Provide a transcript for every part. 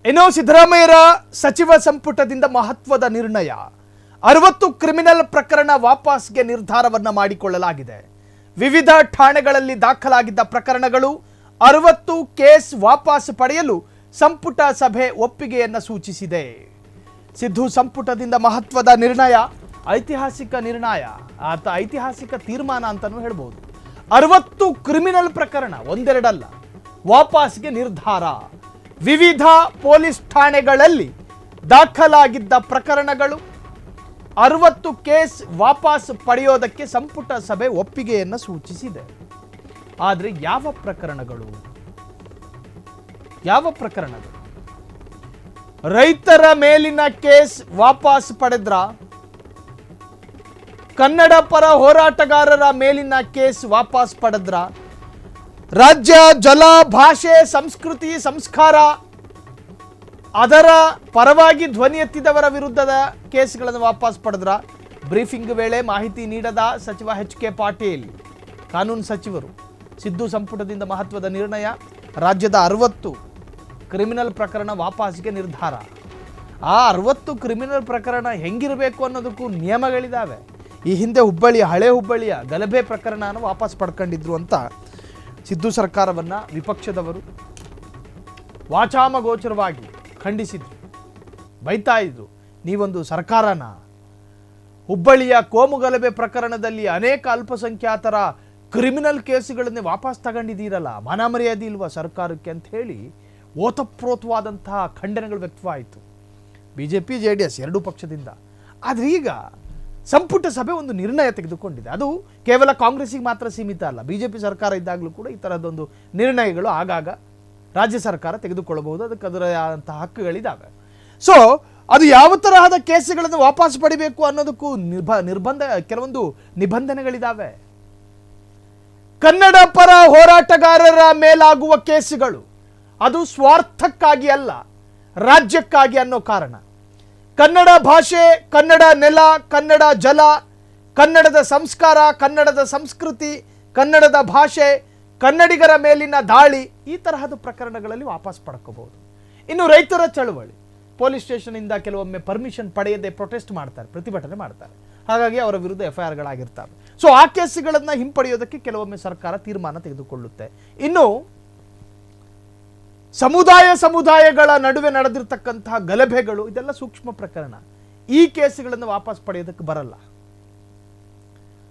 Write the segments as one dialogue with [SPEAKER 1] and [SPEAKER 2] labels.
[SPEAKER 1] ಇನ್ನು ಸಿದ್ದರಾಮಯ್ಯರ ಸಚಿವ ಸಂಪುಟದಿಂದ ಮಹತ್ವದ ನಿರ್ಣಯ. 60 ಕ್ರಿಮಿನಲ್ ಪ್ರಕರಣ ವಾಪಸ್ಗೆ ನಿರ್ಧಾರವನ್ನ ಮಾಡಿಕೊಳ್ಳಲಾಗಿದೆ. ವಿವಿಧ ಠಾಣೆಗಳಲ್ಲಿ ದಾಖಲಾಗಿದ್ದ ಪ್ರಕರಣಗಳು 60 ಕೇಸ್ ವಾಪಸ್ ಪಡೆಯಲು ಸಂಪುಟ ಸಭೆ ಒಪ್ಪಿಗೆಯನ್ನು ಸೂಚಿಸಿದೆ. ಸಿದ್ದು ಸಂಪುಟದಿಂದ ಮಹತ್ವದ ನಿರ್ಣಯ, ಐತಿಹಾಸಿಕ ನಿರ್ಣಯ ಅಥವಾ ಐತಿಹಾಸಿಕ ತೀರ್ಮಾನ ಅಂತಾನೂ ಹೇಳ್ಬೋದು. 60 ಕ್ರಿಮಿನಲ್ ಪ್ರಕರಣ ಒಂದೆರಡಲ್ಲ, ವಾಪಸ್ಗೆ ನಿರ್ಧಾರ. ವಿವಿಧ ಪೊಲೀಸ್ ಠಾಣೆಗಳಲ್ಲಿ ದಾಖಲಾಗಿದ್ದ ಪ್ರಕರಣಗಳು 60 ಕೇಸ್ ವಾಪಸ್ ಪಡೆಯೋದಕ್ಕೆ ಸಂಪುಟ ಸಭೆ ಒಪ್ಪಿಗೆಯನ್ನು ಸೂಚಿಸಿದೆ. ಆದರೆ ಯಾವ ಪ್ರಕರಣಗಳು? ರೈತರ ಮೇಲಿನ ಕೇಸ್ ವಾಪಸ್ ಪಡೆದ್ರ? ಕನ್ನಡ ಪರ ಹೋರಾಟಗಾರರ ಮೇಲಿನ ಕೇಸ್ ವಾಪಸ್ ಪಡೆದ್ರ? ರಾಜ್ಯ ಜಲ ಭಾಷೆ ಸಂಸ್ಕೃತಿ ಸಂಸ್ಕಾರ ಅದರ ಪರವಾಗಿ ಧ್ವನಿ ಎತ್ತಿದವರ ವಿರುದ್ಧದ ಕೇಸ್ಗಳನ್ನು ವಾಪಸ್ ಪಡೆದ್ರ? ಬ್ರೀಫಿಂಗ್ ವೇಳೆ ಮಾಹಿತಿ ನೀಡದ ಸಚಿವ ಎಚ್.ಕೆ. ಪಾಟೀಲ್, ಕಾನೂನು ಸಚಿವರು. ಸಿದ್ದು ಸಂಪುಟದಿಂದ ಮಹತ್ವದ ನಿರ್ಣಯ, ರಾಜ್ಯದ 60 ಕ್ರಿಮಿನಲ್ ಪ್ರಕರಣ ವಾಪಸ್ಗೆ ನಿರ್ಧಾರ. ಆ 60 ಕ್ರಿಮಿನಲ್ ಪ್ರಕರಣ ಹೆಂಗಿರಬೇಕು ಅನ್ನೋದಕ್ಕೂ ನಿಯಮಗಳಿದ್ದಾವೆ. ಈ ಹಿಂದೆ ಹಳೆ ಹುಬ್ಬಳ್ಳಿಯ ಗಲಭೆ ಪ್ರಕರಣನ ವಾಪಸ್ ಪಡ್ಕೊಂಡಿದ್ರು ಅಂತ ಸಿದ್ದು ಸರ್ಕಾರವನ್ನು ವಿಪಕ್ಷದವರು ವಾಚಾಮಗೋಚರವಾಗಿ ಖಂಡಿಸಿದ್ರು, ಬೈತಾ ಇದ್ರು. ನೀವೊಂದು ಸರ್ಕಾರನ, ಹುಬ್ಬಳ್ಳಿಯ ಕೋಮು ಗಲಭೆ ಪ್ರಕರಣದಲ್ಲಿ ಅನೇಕ ಅಲ್ಪಸಂಖ್ಯಾತರ ಕ್ರಿಮಿನಲ್ ಕೇಸುಗಳನ್ನೇ ವಾಪಸ್ ತಗೊಂಡಿದ್ದೀರಲ್ಲ, ಮರ್ಯಾದೆ ಇಲ್ವಾ ಸರ್ಕಾರಕ್ಕೆ ಅಂತ ಹೇಳಿ ಓತಪ್ರೋತವಾದಂತಹ ಖಂಡನೆಗಳು ವ್ಯಕ್ತವಾಯಿತು BJP JDS ಎರಡೂ ಪಕ್ಷದಿಂದ. ಆದರೆ ಈಗ ಸಂಪುಟ ಸಭೆ ಒಂದು ನಿರ್ಣಯ ತೆಗೆದುಕೊಂಡಿದೆ. ಅದು ಕೇವಲ ಕಾಂಗ್ರೆಸ್ಸಿಗೆ ಮಾತ್ರ ಸೀಮಿತ ಅಲ್ಲ. BJP ಸರ್ಕಾರ ಇದ್ದಾಗಲೂ ಕೂಡ ಈ ಥರದೊಂದು ನಿರ್ಣಯಗಳು ಆಗಾಗ ರಾಜ್ಯ ಸರ್ಕಾರ ತೆಗೆದುಕೊಳ್ಳಬಹುದು. ಅದಕ್ಕೆ ಅದರಂತಹ ಹಕ್ಕುಗಳಿದ್ದಾವೆ. ಸೊ ಅದು ಯಾವ ತರಹದ ಕೇಸುಗಳನ್ನು ವಾಪಸ್ ಪಡಿಬೇಕು ಅನ್ನೋದಕ್ಕೂ ಕೆಲವೊಂದು ನಿಬಂಧನೆಗಳಿದ್ದಾವೆ. ಕನ್ನಡ ಪರ ಹೋರಾಟಗಾರರ ಮೇಲಾಗುವ ಕೇಸುಗಳು ಅದು ಸ್ವಾರ್ಥಕ್ಕಾಗಿ ಅಲ್ಲ, ರಾಜ್ಯಕ್ಕಾಗಿ ಅನ್ನೋ ಕಾರಣ. ಕನ್ನಡ ಭಾಷೆ, ಕನ್ನಡ ನೆಲ, ಕನ್ನಡ ಜಲ, ಕನ್ನಡದ ಸಂಸ್ಕಾರ, ಕನ್ನಡದ ಸಂಸ್ಕೃತಿ, ಕನ್ನಡದ ಭಾಷೆ, ಕನ್ನಡಿಗರ ಮೇಲಿನ ದಾಳಿ, ಈ ತರಹದ ಪ್ರಕರಣಗಳಲ್ಲಿ ವಾಪಸ್ ಪಡ್ಕೋಬಹುದು. ಇನ್ನು ರೈತರ ಚಳವಳಿ, ಪೊಲೀಸ್ ಸ್ಟೇಷನಿಂದ ಕೆಲವೊಮ್ಮೆ ಪರ್ಮಿಷನ್ ಪಡೆಯದೆ ಪ್ರೊಟೆಸ್ಟ್ ಮಾಡ್ತಾರೆ, ಪ್ರತಿಭಟನೆ ಮಾಡ್ತಾರೆ. ಹಾಗಾಗಿ ಅವರ ವಿರುದ್ಧ FIRಗಳಾಗಿರ್ತವೆ. ಸೊ ಆ ಕೇಸುಗಳನ್ನು ಹಿಂಪಡೆಯೋದಕ್ಕೆ ಕೆಲವೊಮ್ಮೆ ಸರ್ಕಾರ ತೀರ್ಮಾನ ತೆಗೆದುಕೊಳ್ಳುತ್ತೆ. ಇನ್ನು ಸಮುದಾಯಗಳ ನಡುವೆ ನಡೆದಿರ್ತಕ್ಕಂತಹ ಗಲಭೆಗಳು, ಇದೆಲ್ಲ ಸೂಕ್ಷ್ಮ ಪ್ರಕರಣ. ಈ ಕೇಸುಗಳನ್ನು ವಾಪಸ್ ಪಡೆಯೋದಕ್ಕೆ ಬರಲ್ಲ.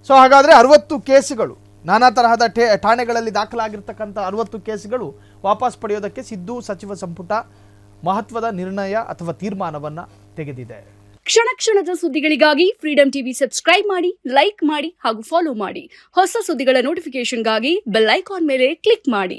[SPEAKER 1] ಸೊ ಹಾಗಾದರೆ 60 ಕೇಸುಗಳು, ನಾನಾ ತರಹದ ಠಾಣೆಗಳಲ್ಲಿ ದಾಖಲಾಗಿರ್ತಕ್ಕಂಥ 60 ಕೇಸುಗಳು ವಾಪಸ್ ಪಡೆಯೋದಕ್ಕೆ ಸಿದ್ದು ಸಚಿವ ಸಂಪುಟ ಮಹತ್ವದ ನಿರ್ಣಯ ಅಥವಾ ತೀರ್ಮಾನವನ್ನ ತೆಗೆದಿದೆ.
[SPEAKER 2] ಕ್ಷಣ ಕ್ಷಣದ ಸುದ್ದಿಗಳಿಗಾಗಿ ಫ್ರೀಡಂ ಟಿವಿ ಸಬ್ಸ್ಕ್ರೈಬ್ ಮಾಡಿ, ಲೈಕ್ ಮಾಡಿ ಹಾಗೂ ಫಾಲೋ ಮಾಡಿ. ಹೊಸ ಸುದ್ದಿಗಳ ನೋಟಿಫಿಕೇಶನ್ಗಾಗಿ ಬೆಲ್ ಐಕಾನ್ ಮೇಲೆ ಕ್ಲಿಕ್ ಮಾಡಿ.